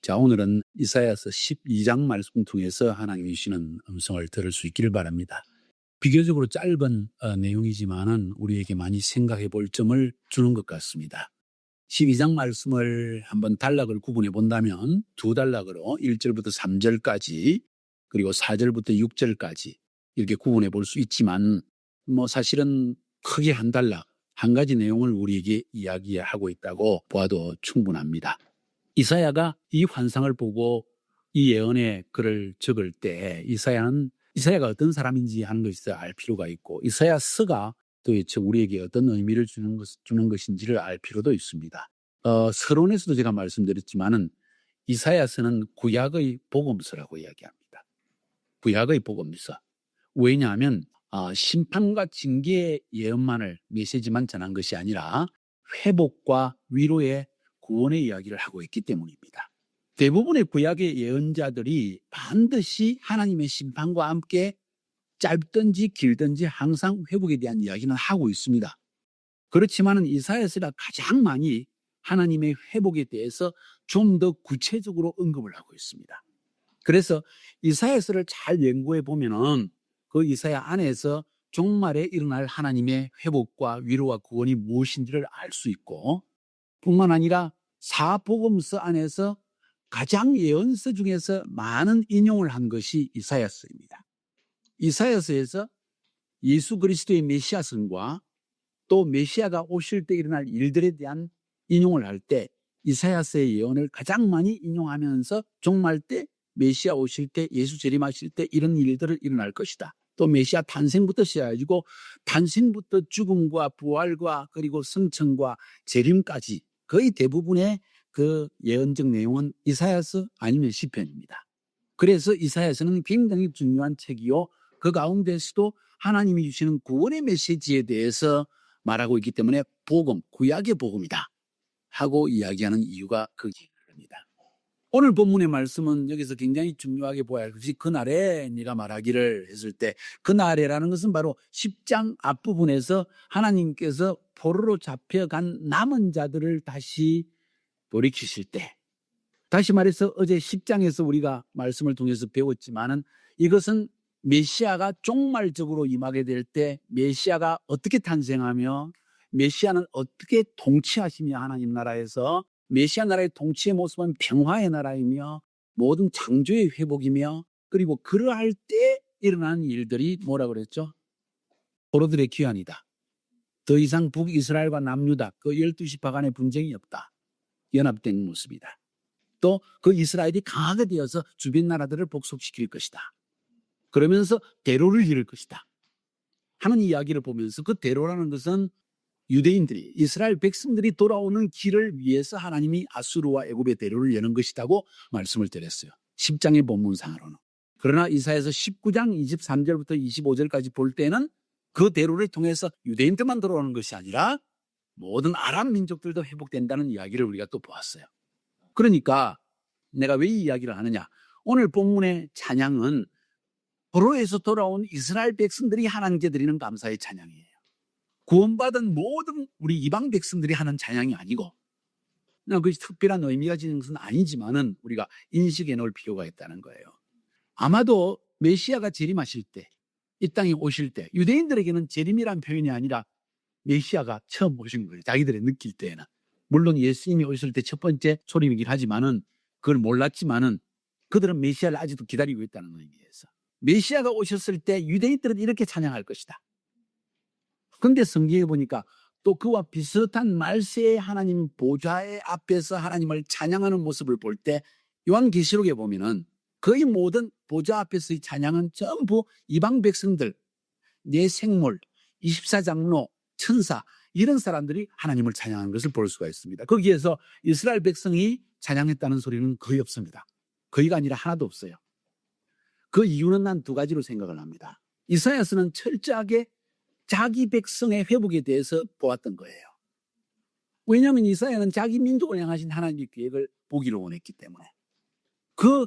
자, 오늘은 이사야서 12장 말씀 통해서 하나님이 주시는 음성을 들을 수 있기를 바랍니다. 비교적으로 짧은 내용이지만은 우리에게 많이 생각해 볼 점을 주는 것 같습니다. 12장 말씀을 한번 단락을 구분해 본다면 두 단락으로 1절부터 3절까지 그리고 4절부터 6절까지 이렇게 구분해 볼 수 있지만 사실은 크게 한 단락, 한 가지 내용을 우리에게 이야기하고 있다고 보아도 충분합니다. 이사야가 이 환상을 보고 이 예언의 글을 적을 때 이사야가 어떤 사람인지 하는 것을 알 필요가 있고 이사야서가 도대체 우리에게 어떤 의미를 주는 것인지를 알 필요도 있습니다. 서론에서도 제가 말씀드렸지만은 이사야서는 구약의 복음서라고 이야기합니다. 구약의 복음서. 왜냐하면 심판과 징계의 예언만을 메시지만 전한 것이 아니라 회복과 위로의 구원의 이야기를 하고 있기 때문입니다. 대부분의 구약의 예언자들이 반드시 하나님의 심판과 함께 짧든지 길든지 항상 회복에 대한 이야기는 하고 있습니다. 그렇지만 이사야서가 가장 많이 하나님의 회복에 대해서 좀 더 구체적으로 언급을 하고 있습니다. 그래서 이사야서를 잘 연구해 보면은 그 이사야 안에서 종말에 일어날 하나님의 회복과 위로와 구원이 무엇인지를 알 수 있고 뿐만 아니라 사복음서 안에서 가장 예언서 중에서 많은 인용을 한 것이 이사야서입니다. 이사야서에서 예수 그리스도의 메시아성과 또 메시아가 오실 때 일어날 일들에 대한 인용을 할 때 이사야서의 예언을 가장 많이 인용하면서 종말 때 메시아 오실 때 예수 재림하실 때 이런 일들을 일어날 것이다. 또 메시아 탄생부터 시작해가지고 탄생부터 죽음과 부활과 그리고 성천과 재림까지 거의 대부분의 그 예언적 내용은 이사야서 아니면 시편입니다. 그래서 이사야서는 굉장히 중요한 책이요. 그 가운데서도 하나님이 주시는 구원의 메시지에 대해서 말하고 있기 때문에 복음, 구약의 복음이다 하고 이야기하는 이유가 거기입니다. 오늘 본문의 말씀은 여기서 굉장히 중요하게 보아야 할 것이 그날에 네가 말하기를 했을 때 그날에라는 것은 바로 10장 앞부분에서 하나님께서 포로로 잡혀간 남은 자들을 다시 돌이키실 때, 다시 말해서 어제 10장에서 우리가 말씀을 통해서 배웠지만은 이것은 메시아가 종말적으로 임하게 될 때 메시아가 어떻게 탄생하며 메시아는 어떻게 통치하시며 하나님 나라에서 메시아 나라의 통치의 모습은 평화의 나라이며 모든 창조의 회복이며 그리고 그러할 때 일어나는 일들이 뭐라 그랬죠? 포로들의 귀환이다. 더 이상 북이스라엘과 남유다 그 12지파 간의 분쟁이 없다. 연합된 모습이다. 또 그 이스라엘이 강하게 되어서 주변 나라들을 복속시킬 것이다. 그러면서 대로를 이룰 것이다 하는 이야기를 보면서 그 대로라는 것은 유대인들이 이스라엘 백성들이 돌아오는 길을 위해서 하나님이 아수르와 애굽의 대로를 여는 것이라고 말씀을 드렸어요. 10장의 본문상으로는. 그러나 이사야서 19장 23절부터 25절까지 볼 때는 그 대로를 통해서 유대인들만 돌아오는 것이 아니라 모든 아람 민족들도 회복된다는 이야기를 우리가 또 보았어요. 그러니까 내가 왜 이 이야기를 하느냐. 오늘 본문의 찬양은 포로에서 돌아온 이스라엘 백성들이 하나님께 드리는 감사의 찬양이에요. 구원받은 모든 우리 이방 백성들이 하는 찬양이 아니고 그것이 특별한 의미가 지닌 것은 아니지만은 우리가 인식해 놓을 필요가 있다는 거예요. 아마도 메시아가 재림하실 때, 이 땅에 오실 때 유대인들에게는 재림이란 표현이 아니라 메시아가 처음 오신 거예요. 자기들이 느낄 때에는. 물론 예수님이 오실 때 첫 번째 초림이긴 하지만은 그걸 몰랐지만은 그들은 메시아를 아직도 기다리고 있다는 의미에서 메시아가 오셨을 때 유대인들은 이렇게 찬양할 것이다. 그런데 성경에 보니까 또 그와 비슷한 말세의 하나님 보좌의 앞에서 하나님을 찬양하는 모습을 볼 때 요한계시록에 보면은 거의 모든 보좌 앞에서의 찬양은 전부 이방 백성들, 내 생물, 24장로, 천사 이런 사람들이 하나님을 찬양하는 것을 볼 수가 있습니다. 거기에서 이스라엘 백성이 찬양했다는 소리는 거의 없습니다. 거의가 아니라 하나도 없어요. 그 이유는 난 두 가지로 생각을 합니다. 이사야서는 철저하게 자기 백성의 회복에 대해서 보았던 거예요. 왜냐하면 이사야는 자기 민족을 향하신 하나님의 계획을 보기를 원했기 때문에 그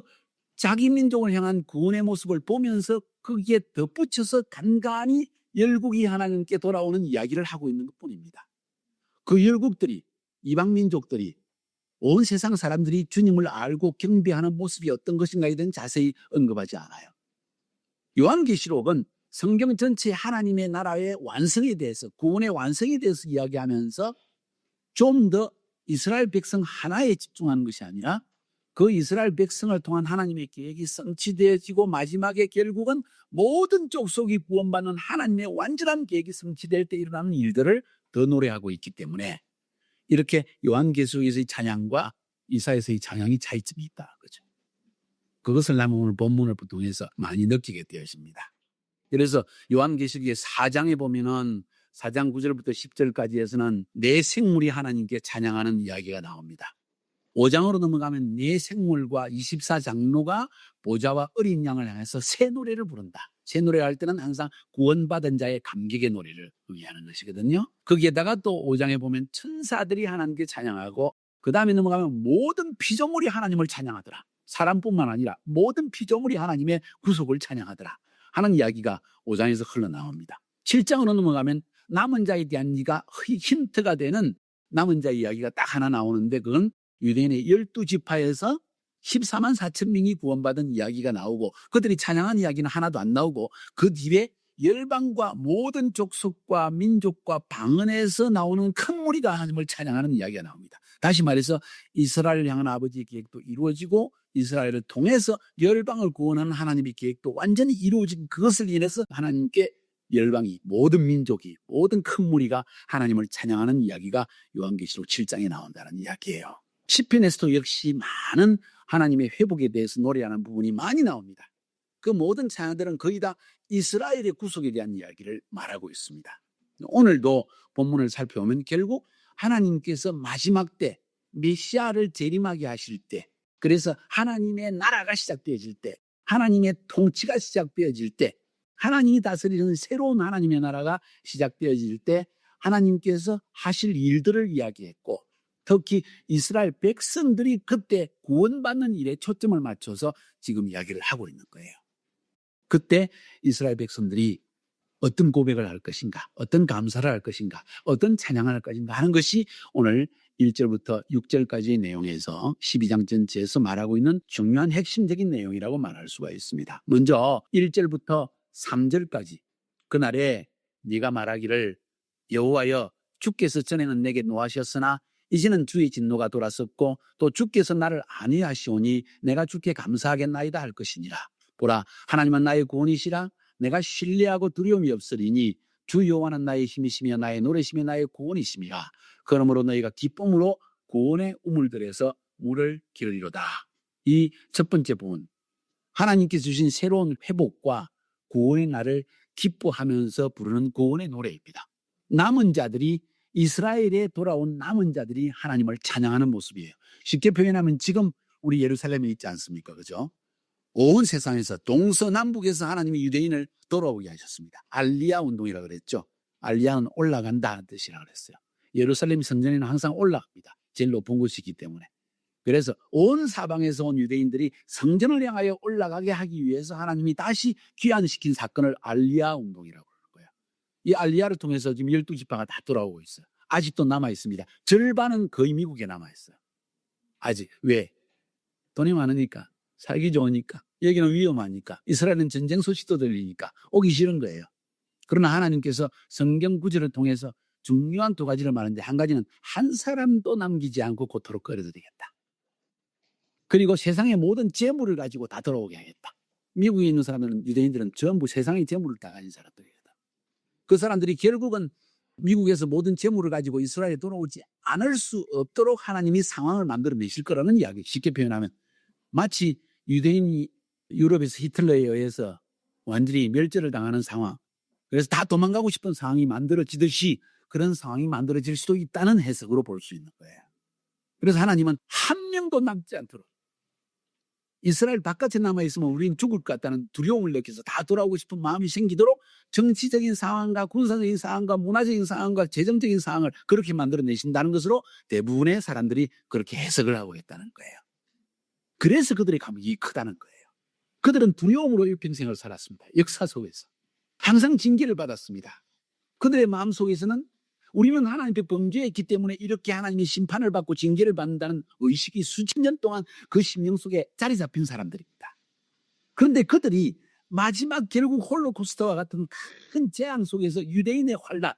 자기 민족을 향한 구원의 모습을 보면서 거기에 덧붙여서 간간히 열국이 하나님께 돌아오는 이야기를 하고 있는 것뿐입니다. 그 열국들이 이방 민족들이 온 세상 사람들이 주님을 알고 경배하는 모습이 어떤 것인가에 대한 자세히 언급하지 않아요. 요한계시록은 성경 전체 하나님의 나라의 완성에 대해서, 구원의 완성에 대해서 이야기하면서 좀 더 이스라엘 백성 하나에 집중하는 것이 아니라 그 이스라엘 백성을 통한 하나님의 계획이 성취되어지고 마지막에 결국은 모든 족속이 구원받는 하나님의 완전한 계획이 성취될 때 일어나는 일들을 더 노래하고 있기 때문에 이렇게 요한계시록에서의 찬양과 이사야서의 찬양이 차이점이 있다. 그죠? 그것을 나는 오늘 본문을 통해서 많이 느끼게 되었습니다. 그래서 요한계시록의 4장에 보면은 4장 9절부터 10절까지 해서는 네 생물이 하나님께 찬양하는 이야기가 나옵니다. 5장으로 넘어가면 네 생물과 24장로가 보좌와 어린 양을 향해서 새 노래를 부른다. 새 노래를 할 때는 항상 구원받은 자의 감격의 노래를 의미하는 것이거든요. 거기에다가 또 5장에 보면 천사들이 하나님께 찬양하고 그 다음에 넘어가면 모든 피조물이 하나님을 찬양하더라. 사람뿐만 아니라 모든 피조물이 하나님의 구속을 찬양하더라 하는 이야기가 5장에서 흘러나옵니다. 7장으로 넘어가면 남은 자에 대한 힌트가 되는 남은 자의 이야기가 딱 하나 나오는데 그건 유대인의 12지파에서 14만 4천 명이 구원받은 이야기가 나오고 그들이 찬양한 이야기는 하나도 안 나오고 그 뒤에 열방과 모든 족속과 민족과 방언에서 나오는 큰 무리가 하나님을 찬양하는 이야기가 나옵니다. 다시 말해서 이스라엘을 향한 아버지의 계획도 이루어지고 이스라엘을 통해서 열방을 구원하는 하나님의 계획도 완전히 이루어진 그것을 인해서 하나님께 열방이 모든 민족이 모든 큰 무리가 하나님을 찬양하는 이야기가 요한계시록 7장에 나온다는 이야기예요. 시편에서도 역시 많은 하나님의 회복에 대해서 노래하는 부분이 많이 나옵니다. 그 모든 찬양들은 거의 다 이스라엘의 구속에 대한 이야기를 말하고 있습니다. 오늘도 본문을 살펴보면 결국 하나님께서 마지막 때 메시아를 재림하게 하실 때, 그래서 하나님의 나라가 시작되어질 때, 하나님의 통치가 시작되어질 때, 하나님이 다스리는 새로운 하나님의 나라가 시작되어질 때 하나님께서 하실 일들을 이야기했고 특히 이스라엘 백성들이 그때 구원받는 일에 초점을 맞춰서 지금 이야기를 하고 있는 거예요. 그때 이스라엘 백성들이 어떤 고백을 할 것인가, 어떤 감사를 할 것인가, 어떤 찬양을 할 것인가 하는 것이 오늘 1절부터 6절까지의 내용에서 12장 전체에서 말하고 있는 중요한 핵심적인 내용이라고 말할 수가 있습니다. 먼저 1절부터 3절까지 그날에 네가 말하기를 여호와여 주께서 전에는 내게 노하셨으나 이제는 주의 진노가 돌아섰고 또 주께서 나를 안위하시오니 내가 주께 감사하겠나이다 할 것이니라. 보라 하나님은 나의 구원이시라. 내가 신뢰하고 두려움이 없으리니 주 여호와는 나의 힘이시며 나의 노래시며 나의 구원이시니라. 그러므로 너희가 기쁨으로 구원의 우물들에서 물을 기르리로다. 이 첫 번째 부분 하나님께서 주신 새로운 회복과 구원의 날을 기뻐하면서 부르는 구원의 노래입니다. 남은 자들이 이스라엘에 돌아온 남은 자들이 하나님을 찬양하는 모습이에요. 쉽게 표현하면 지금 우리 예루살렘에 있지 않습니까? 그죠? 온 세상에서 동서남북에서 하나님이 유대인을 돌아오게 하셨습니다. 알리야 운동이라고 그랬죠. 알리야는 올라간다는 뜻이라고 그랬어요. 예루살렘 성전에는 항상 올라갑니다. 제일 높은 곳이기 때문에. 그래서 온 사방에서 온 유대인들이 성전을 향하여 올라가게 하기 위해서 하나님이 다시 귀환시킨 사건을 알리야 운동이라고 그러는 거예요. 이 알리야를 통해서 지금 12지파가 다 돌아오고 있어요. 아직도 남아있습니다. 절반은 거의 미국에 남아있어요. 아직. 왜? 돈이 많으니까, 살기 좋으니까, 여기는 위험하니까, 이스라엘은 전쟁 소식도 들리니까 오기 싫은 거예요. 그러나 하나님께서 성경 구절을 통해서 중요한 두 가지를 말하는데 한 가지는 한 사람도 남기지 않고 고토록 끌어들이겠다. 그리고 세상의 모든 재물을 가지고 다 돌아오게 하겠다. 미국에 있는 사람들은 유대인들은 전부 세상의 재물을 다 가진 사람들이거든. 그 사람들이 결국은 미국에서 모든 재물을 가지고 이스라엘에 돌아오지 않을 수 없도록 하나님이 상황을 만들어내실 거라는 이야기. 쉽게 표현하면 마치 유대인이 유럽에서 히틀러에 의해서 완전히 멸절을 당하는 상황, 그래서 다 도망가고 싶은 상황이 만들어지듯이 그런 상황이 만들어질 수도 있다는 해석으로 볼 수 있는 거예요. 그래서 하나님은 한 명도 남지 않도록, 이스라엘 바깥에 남아있으면 우리는 죽을 것 같다는 두려움을 느껴서 다 돌아오고 싶은 마음이 생기도록 정치적인 상황과 군사적인 상황과 문화적인 상황과 재정적인 상황을 그렇게 만들어내신다는 것으로 대부분의 사람들이 그렇게 해석을 하고 있다는 거예요. 그래서 그들의 감격이 크다는 거예요. 그들은 두려움으로 일평생을 살았습니다. 역사 속에서 항상 징계를 받았습니다. 그들의 마음속에서는 우리는 하나님 앞에 범죄했기 때문에 이렇게 하나님의 심판을 받고 징계를 받는다는 의식이 수천 년 동안 그 심령 속에 자리 잡힌 사람들입니다. 그런데 그들이 마지막 결국 홀로코스터와 같은 큰 재앙 속에서 유대인의 환란,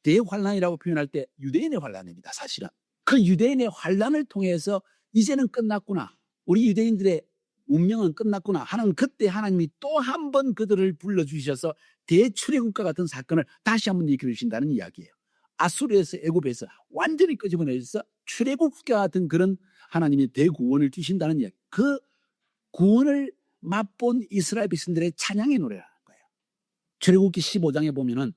대환란이라고 표현할 때 유대인의 환란입니다. 사실은 그 유대인의 환란을 통해서 이제는 끝났구나, 우리 유대인들의 운명은 끝났구나 하는 그때 하나님이 또 한 번 그들을 불러주셔서 대출애굽과 같은 사건을 다시 한번 일으켜 주신다는 이야기예요. 아수르에서 애굽에서 완전히 끄집어내서 출애굽과 같은 그런 하나님의 대구원을 주신다는 이야기. 그 구원을 맛본 이스라엘 백성들의 찬양의 노래라는 거예요. 출애굽기 15장에 보면은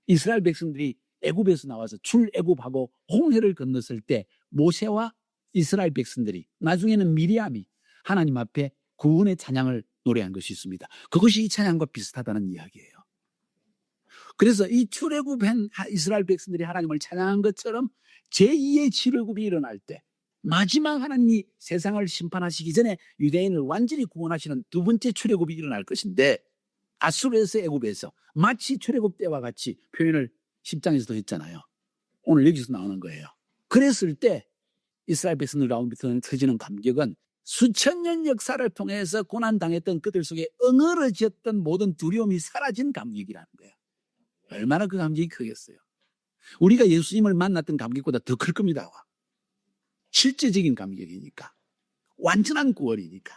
이스라엘 백성들이 애굽에서 나와서 출애굽하고 홍해를 건넜을 때 모세와 이스라엘 백성들이, 나중에는 미리암이 하나님 앞에 구원의 찬양을 노래한 것이 있습니다. 그것이 이 찬양과 비슷하다는 이야기예요. 그래서 이 출애굽한 이스라엘 백성들이 하나님을 찬양한 것처럼 제2의 출애굽이 일어날 때, 마지막 하나님이 세상을 심판하시기 전에 유대인을 완전히 구원하시는 두 번째 출애굽이 일어날 것인데, 아수르에서 애굽에서 마치 출애굽 때와 같이 표현을 10장에서도 했잖아요. 오늘 여기서 나오는 거예요. 그랬을 때 이스라엘 백성들 가운데 터지는 감격은 수천 년 역사를 통해서 고난당했던 그들 속에 응어러졌던 모든 두려움이 사라진 감격이라는 거예요. 얼마나 그 감격이 크겠어요. 우리가 예수님을 만났던 감격보다 더 클 겁니다. 실제적인 감격이니까, 완전한 구원이니까.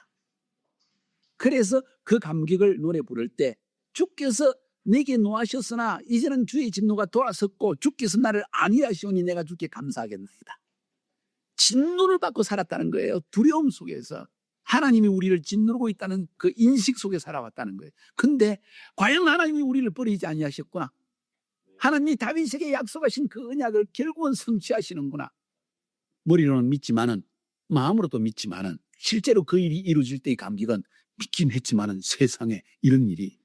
그래서 그 감격을 노래 부를 때, 주께서 내게 노하셨으나 이제는 주의 진노가 돌아섰고 주께서 나를 안위하시오니 내가 주께 감사하겠나이다. 진노를 받고 살았다는 거예요. 두려움 속에서 하나님이 우리를 짓누르고 있다는 그 인식 속에 살아왔다는 거예요. 근데 과연 하나님이 우리를 버리지 아니하셨구나, 하나님이 다윗에게 약속하신 그 언약을 결국은 성취하시는구나, 머리로는 믿지만은, 마음으로도 믿지만은, 실제로 그 일이 이루어질 때의 감격은 믿긴 했지만은 세상에 이런 일이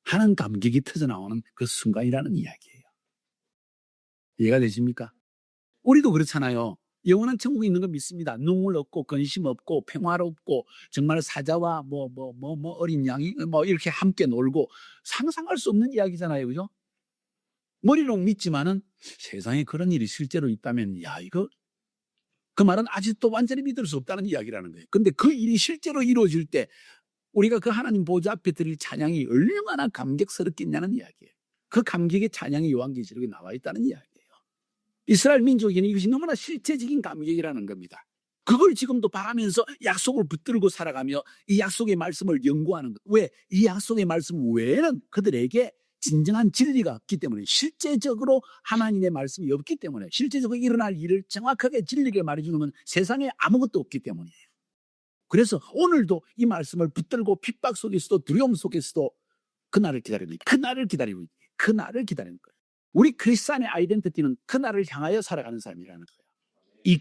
하는 감격이 터져나오는 그 순간이라는 이야기예요. 이해가 되십니까? 우리도 그렇잖아요. 영원한 천국에 있는 거 믿습니다. 눈물 없고 근심 없고 평화롭고 정말 사자와 어린 양이 이렇게 함께 놀고, 상상할 수 없는 이야기잖아요. 그죠? 머리로 믿지만은 세상에 그런 일이 실제로 있다면, 이거 그 말은 아직도 완전히 믿을 수 없다는 이야기라는 거예요. 근데 그 일이 실제로 이루어질 때 우리가 그 하나님 보좌 앞에 드릴 찬양이 얼마나 감격스럽겠냐는 이야기예요. 그 감격의 찬양이 요한계시록에 나와 있다는 이야기예요. 이스라엘 민족에게는 이것이 너무나 실제적인 감격이라는 겁니다. 그걸 지금도 바라면서 약속을 붙들고 살아가며 이 약속의 말씀을 연구하는 것. 왜? 이 약속의 말씀 외에는 그들에게 진정한 진리가 없기 때문에, 실제적으로 하나님의 말씀이 없기 때문에, 실제적으로 일어날 일을 정확하게 진리를 말해주는 건 세상에 아무것도 없기 때문이에요. 그래서 오늘도 이 말씀을 붙들고 핍박 속에서도 두려움 속에서도 그날을 기다리는 거예요. 그날을 기다리고 있는 거예요. 그날을 기다리는 거예요. 우리 크리스찬의 아이덴티티는 그날을 향하여 살아가는 삶이라는 거예요. 이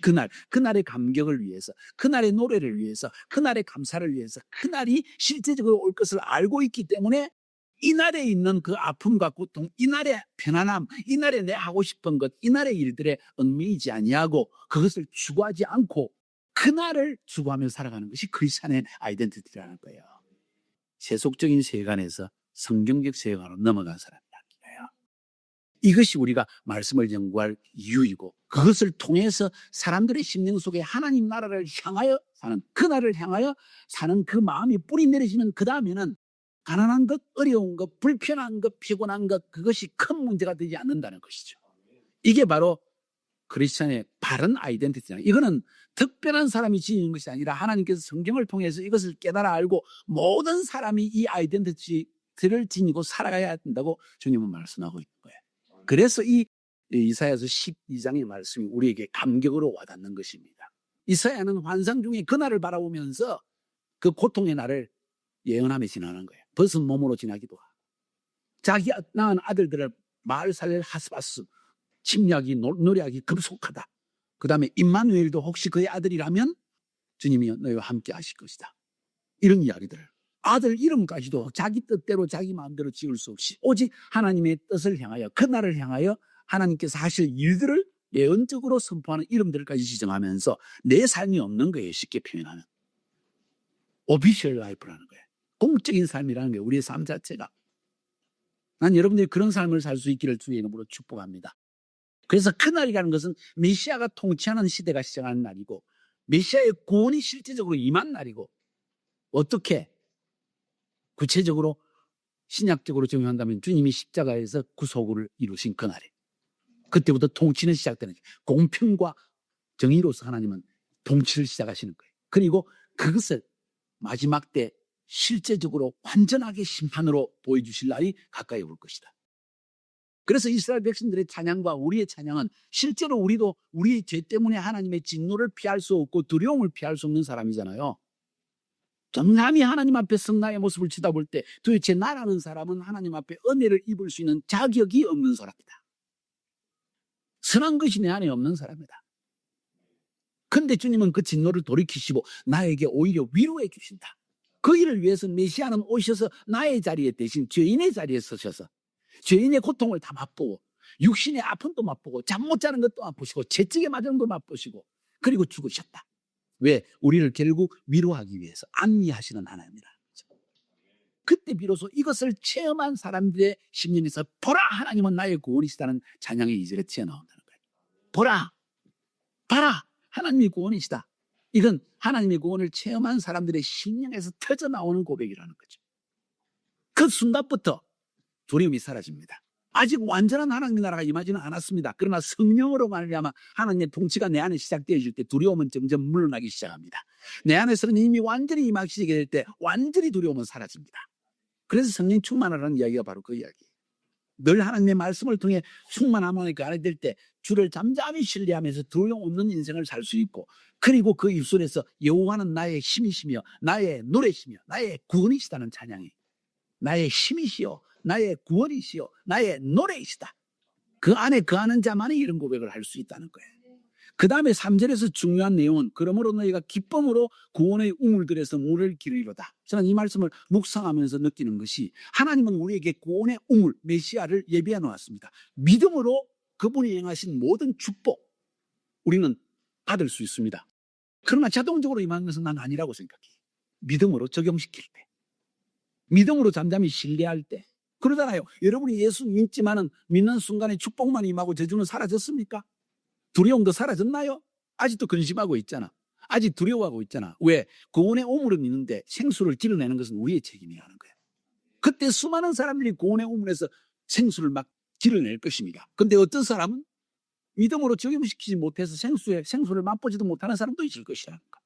그날의 감격을 위해서, 그날의 노래를 위해서, 그날의 감사를 위해서, 그날이 실제적으로 올 것을 알고 있기 때문에 이날에 있는 그 아픔과 고통, 이날의 편안함, 이날에 내 하고 싶은 것, 이날의 일들에 얽매이지 아니하고 그것을 추구하지 않고 그날을 추구하며 살아가는 것이 크리스찬의 아이덴티티라는 거예요. 세속적인 세계관에서 성경적 세계관으로 넘어간 사람이라는 거예요. 이것이 우리가 말씀을 연구할 이유이고, 그것을 통해서 사람들의 심령 속에 하나님 나라를 향하여 사는, 그날을 향하여 사는 그 마음이 뿌리 내리시면 그 다음에는 가난한 것, 어려운 것, 불편한 것, 피곤한 것, 그것이 큰 문제가 되지 않는다는 것이죠. 이게 바로 크리스찬의 바른 아이덴티티잖아요. 이거는 특별한 사람이 지니는 것이 아니라 하나님께서 성경을 통해서 이것을 깨달아 알고 모든 사람이 이 아이덴티티를 지니고 살아가야 된다고 주님은 말씀하고 있는 거예요. 그래서 이 이사야서 12장의 말씀이 우리에게 감격으로 와닿는 것입니다. 이사야는 환상 중에 그날을 바라보면서 그 고통의 날을 예언하며 지나는 거예요. 벗은 몸으로 지나기도 하고, 자기 낳은 아들들을 마을살렐 하스바스, 침략이 노력이 급속하다. 그 다음에 임마누엘도 혹시 그의 아들이라면 주님이 너희와 함께 하실 것이다. 이런 이야기들. 아들 이름까지도 자기 뜻대로 자기 마음대로 지을 수 없이 오직 하나님의 뜻을 향하여, 그날을 향하여 하나님께서 하실 일들을 예언적으로 선포하는 이름들까지 지정하면서 내 삶이 없는 거예요. 쉽게 표현하면 오피셜 라이프라는 거예요. 공적인 삶이라는 게 우리의 삶 자체가. 난 여러분들이 그런 삶을 살 수 있기를 주의 이름으로 축복합니다. 그래서 그날이라는 것은 메시아가 통치하는 시대가 시작하는 날이고 메시아의 구원이 실제적으로 임한 날이고 어떻게 구체적으로 신약적으로 적용한다면 주님이 십자가에서 구속을 이루신 그날에 그때부터 통치는 시작되는 거예요. 공평과 정의로서 하나님은 통치를 시작하시는 거예요. 그리고 그것을 마지막 때 실제적으로 완전하게 심판으로 보여주실 날이 가까이 올 것이다. 그래서 이스라엘 백성들의 찬양과 우리의 찬양은 실제로 우리도 우리의 죄 때문에 하나님의 진노를 피할 수 없고 두려움을 피할 수 없는 사람이잖아요. 남이 하나님 앞에서 나의 모습을 쳐다볼 때 도대체 나라는 사람은 하나님 앞에 은혜를 입을 수 있는 자격이 없는 사람이다. 선한 것이 내 안에 없는 사람이다. 그런데 주님은 그 진노를 돌이키시고 나에게 오히려 위로해 주신다. 그 일을 위해서 메시아는 오셔서 나의 자리에 대신 죄인의 자리에 서셔서 죄인의 고통을 다 맛보고 육신의 아픔도 맛보고 잠 못 자는 것도 맛보시고 채찍에 맞은 것도 맛보시고 그리고 죽으셨다. 왜? 우리를 결국 위로하기 위해서 안위하시는 하나님이라는 거죠. 그때 비로소 이것을 체험한 사람들의 심령에서 보라 하나님은 나의 구원이시다는 찬양이 2절에 튀어나온다는 거예요. 보라 봐라 하나님이 구원이시다. 이건 하나님의 구원을 체험한 사람들의 심령에서 터져나오는 고백이라는 거죠. 그 순간부터 두려움이 사라집니다. 아직 완전한 하나님의 나라가 임하지는 않았습니다. 그러나 성령으로 말미암아 하나님의 통치가 내 안에 시작되어질 때 두려움은 점점 물러나기 시작합니다. 내 안에서는 이미 완전히 임하시게 될 때 완전히 두려움은 사라집니다. 그래서 성령 충만하라는 이야기가 바로 그 이야기예요. 늘 하나님의 말씀을 통해 충만함을 안에 될 때 주를 잠잠히 신뢰하면서 두려움 없는 인생을 살 수 있고 그리고 그 입술에서 여호와는 나의 힘이시며 나의 노래시며 나의 구원이시다는 찬양이 나의 힘이시여 나의 구원이시여 나의 노래이시다. 그 안에 거하는 자만이 이런 고백을 할 수 있다는 거예요. 그 다음에 3절에서 중요한 내용은 그러므로 너희가 기쁨으로 구원의 우물들에서 물을 기르리로다. 저는 이 말씀을 묵상하면서 느끼는 것이 하나님은 우리에게 구원의 우물 메시아를 예비해 놓았습니다. 믿음으로 그분이 행하신 모든 축복 우리는 받을 수 있습니다. 그러나 자동적으로 임하는 것은 난 아니라고 생각해요. 믿음으로 적용시킬 때 믿음으로 잠잠히 신뢰할 때 그러잖아요. 여러분이 예수 믿지만은 믿는 순간에 축복만 임하고 저주는 사라졌습니까? 두려움도 사라졌나요? 아직도 근심하고 있잖아. 아직 두려워하고 있잖아. 왜? 구원의 우물은 있는데 생수를 길어내는 것은 우리의 책임이라는 거예요. 그때 수많은 사람들이 구원의 우물에서 생수를 막 길어낼 것입니다. 근데 어떤 사람은 믿음으로 적용시키지 못해서 생수를 맛보지도 못하는 사람도 있을 것이라는 거.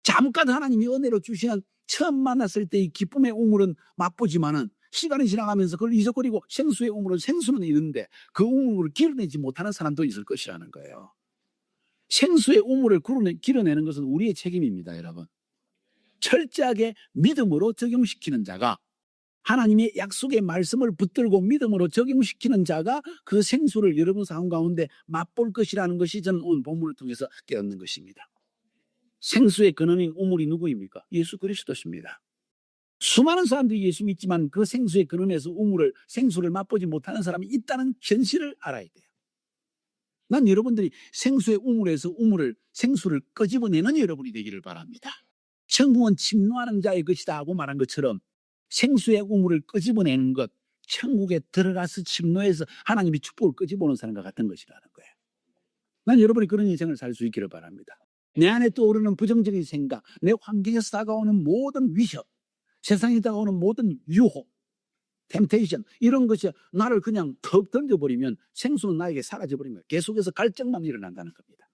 잠깐 하나님이 은혜로 주시는 처음 만났을 때의 기쁨의 우물은 맛보지만은 시간이 지나가면서 그걸 잊어버리고 생수의 우물은 생수는 있는데 그 우물을 길어내지 못하는 사람도 있을 것이라는 거예요. 생수의 우물을 길어내는 것은 우리의 책임입니다, 여러분. 철저하게 믿음으로 적용시키는 자가 하나님의 약속의 말씀을 붙들고 믿음으로 적용시키는 자가 그 생수를 여러분 삶 가운데 맛볼 것이라는 것이 저는 오늘 본문을 통해서 깨닫는 것입니다. 생수의 근원인 우물이 누구입니까? 예수 그리스도십니다. 수많은 사람들이 예수 믿지만 그 생수의 근원에서 생수를 맛보지 못하는 사람이 있다는 현실을 알아야 돼요. 난 여러분들이 생수의 우물에서 생수를 끄집어내는 여러분이 되기를 바랍니다. 천국은 침노하는 자의 것이다 하고 말한 것처럼 생수의 우물을 끄집어내는 것, 천국에 들어가서 침노해서 하나님이 축복을 끄집어오는 사람과 같은 것이라는 거예요. 난 여러분이 그런 인생을 살 수 있기를 바랍니다. 내 안에 떠오르는 부정적인 생각, 내 환경에서 다가오는 모든 위협, 세상에 다가오는 모든 유혹, 템테이션 이런 것이 나를 그냥 턱 던져버리면 생수는 나에게 사라져버린 거예요. 계속해서 갈증만 일어난다는 겁니다.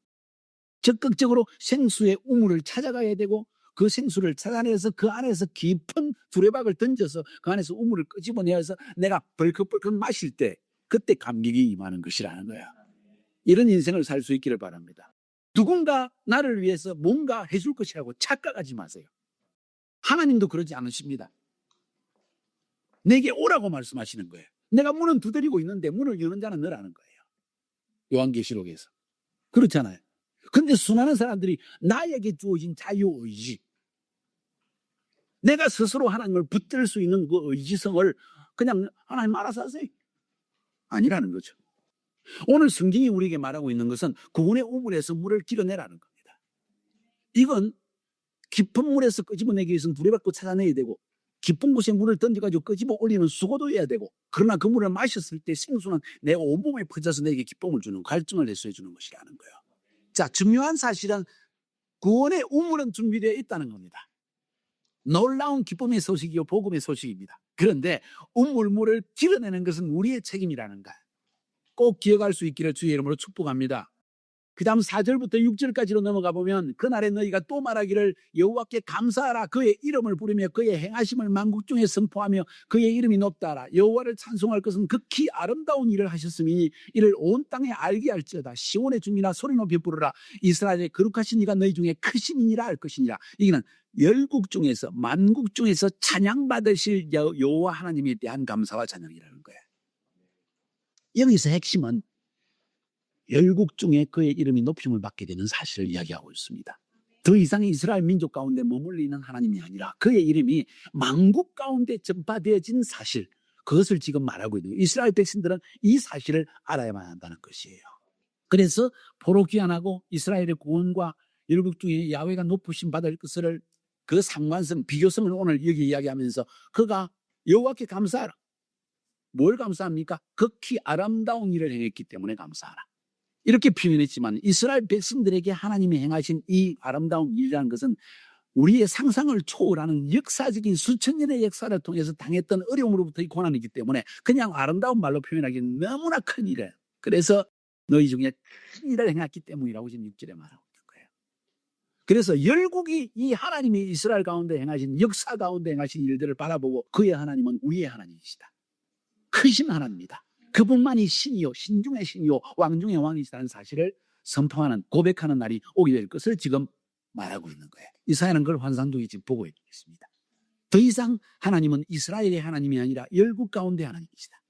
적극적으로 생수의 우물을 찾아가야 되고 그 생수를 찾아내서 그 안에서 깊은 두레박을 던져서 그 안에서 우물을 끄집어내서 내가 벌컥벌컥 마실 때 그때 감격이 임하는 것이라는 거야. 이런 인생을 살 수 있기를 바랍니다. 누군가 나를 위해서 뭔가 해줄 것이라고 착각하지 마세요. 하나님도 그러지 않으십니다. 내게 오라고 말씀하시는 거예요. 내가 문은 두드리고 있는데 문을 여는 자는 너라는 거예요. 요한계시록에서. 그렇잖아요. 근데 수많은 사람들이 나에게 주어진 자유의지, 내가 스스로 하나님을 붙들 수 있는 그 의지성을 그냥 하나님 알아서 하세요. 아니라는 거죠. 오늘 성경이 우리에게 말하고 있는 것은 구원의 우물에서 물을 길어내라는 겁니다. 이건 깊은 물에서 끄집어내기 위해서는 두레박도 찾아내야 되고 깊은 곳에 물을 던져가지고 끄집어 올리는 수고도 해야 되고, 그러나 그 물을 마셨을 때 생수는 내 온몸에 퍼져서 내게 기쁨을 주는, 갈증을 해소해 주는 것이라는 거예요. 자, 중요한 사실은 구원의 우물은 준비되어 있다는 겁니다. 놀라운 기쁨의 소식이요 복음의 소식입니다. 그런데 우물물을 길어내는 것은 우리의 책임이라는 거예요. 꼭 기억할 수 있기를 주의 이름으로 축복합니다. 그 다음 4절부터 6절까지로 넘어가 보면, 그날에 너희가 또 말하기를 여호와께 감사하라, 그의 이름을 부르며 그의 행하심을 만국 중에 선포하며 그의 이름이 높다라. 여호와를 찬송할 것은 극히 아름다운 일을 하셨으니 이를 온 땅에 알게 할지어다. 시온의 주민아 소리 높이 부르라. 이스라엘의 거룩하신 이가 너희 중에 크심이니라 할 것이니라. 이게는 열국 중에서 만국 중에서 찬양받으실 여호와 하나님에 대한 감사와 찬양이라는 거예요. 여기서 핵심은 열국 중에 그의 이름이 높임을 받게 되는 사실을 이야기하고 있습니다. 더 이상 이스라엘 민족 가운데 머물러 있는 하나님이 아니라 그의 이름이 만국 가운데 전파되어진 사실, 그것을 지금 말하고 있는 거예요. 이스라엘 백성들은 이 사실을 알아야만 한다는 것이에요. 그래서 포로 귀환하고 이스라엘의 구원과 열국 중에 야훼가 높으심 받을 것을, 그 상관성, 비교성을 오늘 여기 이야기하면서 그가 여호와께 감사하라. 뭘 감사합니까? 극히 아름다운 일을 행했기 때문에 감사하라. 이렇게 표현했지만 이스라엘 백성들에게 하나님이 행하신 이 아름다운 일이라는 것은 우리의 상상을 초월하는 역사적인 수천 년의 역사를 통해서 당했던 어려움으로부터의 고난이기 때문에 그냥 아름다운 말로 표현하기는 너무나 큰 일이에요. 그래서 너희 중에 큰 일을 행했기 때문이라고 지금 6절에 말하고 있는 거예요. 그래서 열국이 이 하나님이 이스라엘 가운데 행하신, 역사 가운데 행하신 일들을 바라보고 그의 하나님은 우리의 하나님이시다, 크신 하나님이다, 그분만이 신이요 신중의 신이요 왕중의 왕이시다는 사실을 선포하는, 고백하는 날이 오게 될 것을 지금 말하고 있는 거예요. 이사야는 그걸 환상적으로 지금 보고 있습니다. 더 이상 하나님은 이스라엘의 하나님이 아니라 열국 가운데 하나님이시다.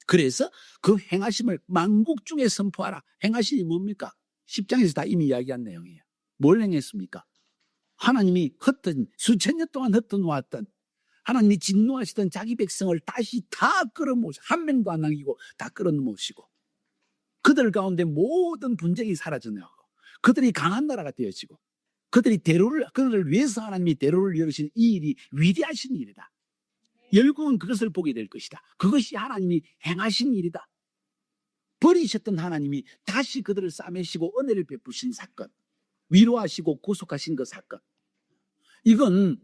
그래서 그 행하심을 만국 중에 선포하라. 행하심이 뭡니까? 10장에서 다 이미 이야기한 내용이에요. 뭘 행했습니까? 하나님이 흩은, 수천 년 동안 흩어놓았던, 하나님이 진노하시던 자기 백성을 다시 다 끌어모시고, 한 명도 안 남기고 다 끌어모시고, 그들 가운데 모든 분쟁이 사라져나가고, 그들이 강한 나라가 되어지고, 그들을 위해서 하나님이 대로를 열으신 이 일이 위대하신 일이다. 열국은 그것을 보게 될 것이다. 그것이 하나님이 행하신 일이다. 버리셨던 하나님이 다시 그들을 싸매시고 은혜를 베푸신 사건, 위로하시고 구속하신 그 사건, 이건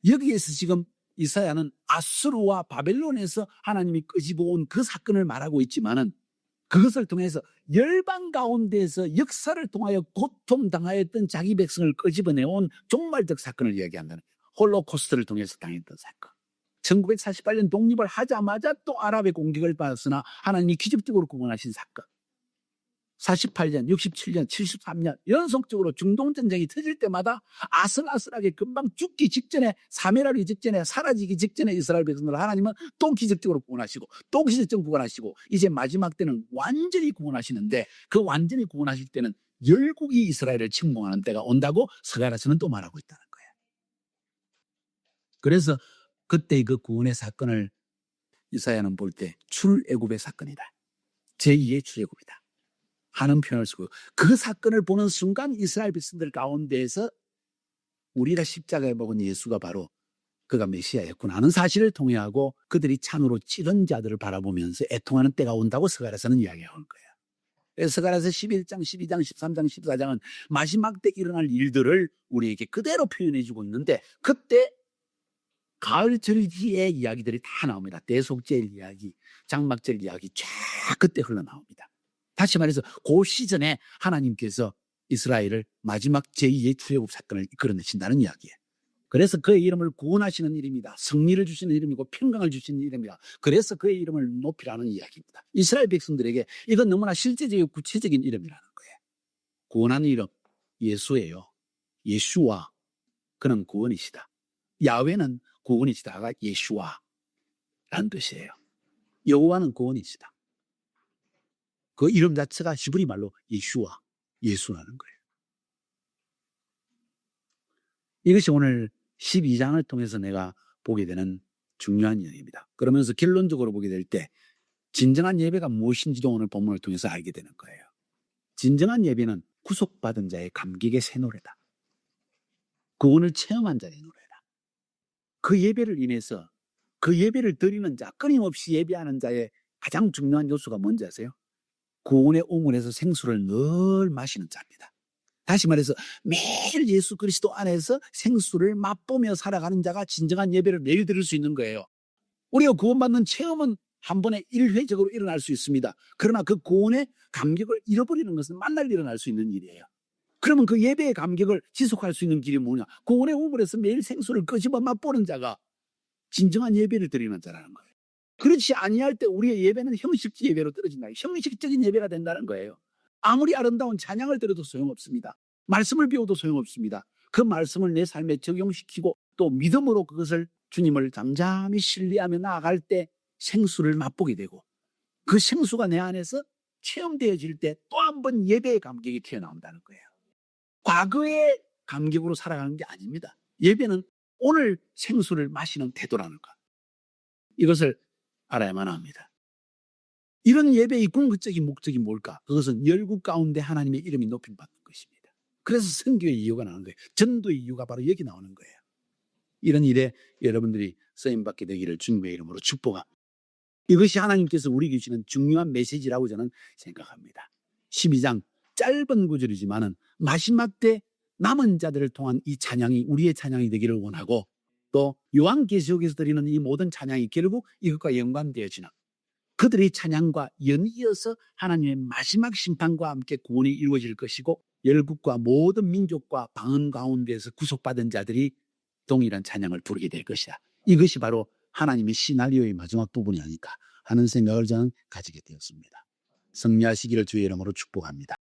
여기에서 지금 이사야는 아수르와 바벨론에서 하나님이 끄집어 온 그 사건을 말하고 있지만은, 그것을 통해서 열방 가운데에서 역사를 통하여 고통당하였던 자기 백성을 끄집어내온 종말적 사건을 이야기한다는 거예요. 홀로코스트를 통해서 당했던 사건. 1948년 독립을 하자마자 또 아랍의 공격을 받았으나 하나님이 기적적으로 구원하신 사건. 48년, 67년, 73년 연속적으로 중동전쟁이 터질 때마다 아슬아슬하게 금방 죽기 직전에, 사멸하기 직전에, 사라지기 직전에 이스라엘 백성들을 하나님은 또 기적적으로 구원하시고, 또 기적적으로 구원하시고, 이제 마지막 때는 완전히 구원하시는데, 그 완전히 구원하실 때는 열국이 이스라엘을 침공하는 때가 온다고 스가랴서는 또 말하고 있다는 거예요. 그래서 그때 그 구원의 사건을 이사야는 볼 때 출애굽의 사건이다, 제2의 출애굽이다 하는 표현을 쓰고, 그 사건을 보는 순간 이스라엘 백성들 가운데에서 우리가 십자가에 먹은 예수가 바로 그가 메시아였구나 하는 사실을 통해하고, 그들이 창으로 찌른 자들을 바라보면서 애통하는 때가 온다고 스가랴서는 이야기하는 거예요. 그래서 스가랴서 11장, 12장, 13장, 14장은 마지막 때 일어날 일들을 우리에게 그대로 표현해 주고 있는데, 그때 가을절기의 이야기들이 다 나옵니다. 대속죄일 이야기, 장막절 이야기 쫙 그때 흘러나옵니다. 다시 말해서 그 시즌에 하나님께서 이스라엘을 마지막 제2의 출애굽 사건을 이끌어내신다는 이야기예요. 그래서 그의 이름을 구원하시는 이름이다, 승리를 주시는 이름이고 평강을 주시는 이름이다, 그래서 그의 이름을 높이라는 이야기입니다. 이스라엘 백성들에게 이건 너무나 실제적이고 구체적인 이름이라는 거예요. 구원하는 이름 예수예요. 예수와, 그는 구원이시다. 야훼는 구원이시다가 예수와라는 뜻이에요. 여호와는 구원이시다. 그 이름 자체가 히브리 말로 예수와, 예수라는 거예요. 이것이 오늘 12장을 통해서 내가 보게 되는 중요한 이야기입니다. 그러면서 결론적으로 보게 될 때 진정한 예배가 무엇인지도 오늘 본문을 통해서 알게 되는 거예요. 진정한 예배는 구속받은 자의 감격의 새 노래다. 구원을 체험한 자의 노래다. 그 예배를 인해서 그 예배를 드리는 자, 끊임없이 예배하는 자의 가장 중요한 요소가 뭔지 아세요? 구원의 오물에서 생수를 늘 마시는 자입니다. 다시 말해서 매일 예수 그리스도 안에서 생수를 맛보며 살아가는 자가 진정한 예배를 매일 드릴 수 있는 거예요. 우리가 구원받는 체험은 한 번에 일회적으로 일어날 수 있습니다. 그러나 그 구원의 감격을 잃어버리는 것은 만날 일어날 수 있는 일이에요. 그러면 그 예배의 감격을 지속할 수 있는 길이 뭐냐? 구원의 우물에서 매일 생수를 끄집어 맛보는 자가 진정한 예배를 드리는 자라는 거예요. 그렇지 아니할 때 우리의 예배는 형식적 예배로 떨어진다. 형식적인 예배가 된다는 거예요. 아무리 아름다운 찬양을 드려도 소용없습니다. 말씀을 배워도 소용없습니다. 그 말씀을 내 삶에 적용시키고 또 믿음으로 그것을 주님을 잠잠히 신뢰하며 나아갈 때 생수를 맛보게 되고 그 생수가 내 안에서 체험되어질 때 또 한 번 예배의 감격이 튀어나온다는 거예요. 과거의 감격으로 살아가는 게 아닙니다. 예배는 오늘 생수를 마시는 태도라는 것. 이것을 알아야만 합니다. 이런 예배의 궁극적인 목적이 뭘까? 그것은 열국 가운데 하나님의 이름이 높임받는 것입니다. 그래서 선교의 이유가 나오는 거예요. 전도의 이유가 바로 여기 나오는 거예요. 이런 일에 여러분들이 쓰임받게 되기를 주님의 이름으로 축복합니다. 이것이 하나님께서 우리에게 주시는 중요한 메시지라고 저는 생각합니다. 12장 짧은 구절이지만은 마지막 때 남은 자들을 통한 이 찬양이 우리의 찬양이 되기를 원하고 또 요한계시록에서 드리는 이 모든 찬양이 결국 이것과 연관되어지는 그들의 찬양과 연이어서 하나님의 마지막 심판과 함께 구원이 이루어질 것이고 열국과 모든 민족과 방언 가운데에서 구속받은 자들이 동일한 찬양을 부르게 될 것이다. 이것이 바로 하나님의 시나리오의 마지막 부분이 아닐까 하는 생각을 저는 가지게 되었습니다. 승리하시기를 주의 이름으로 축복합니다.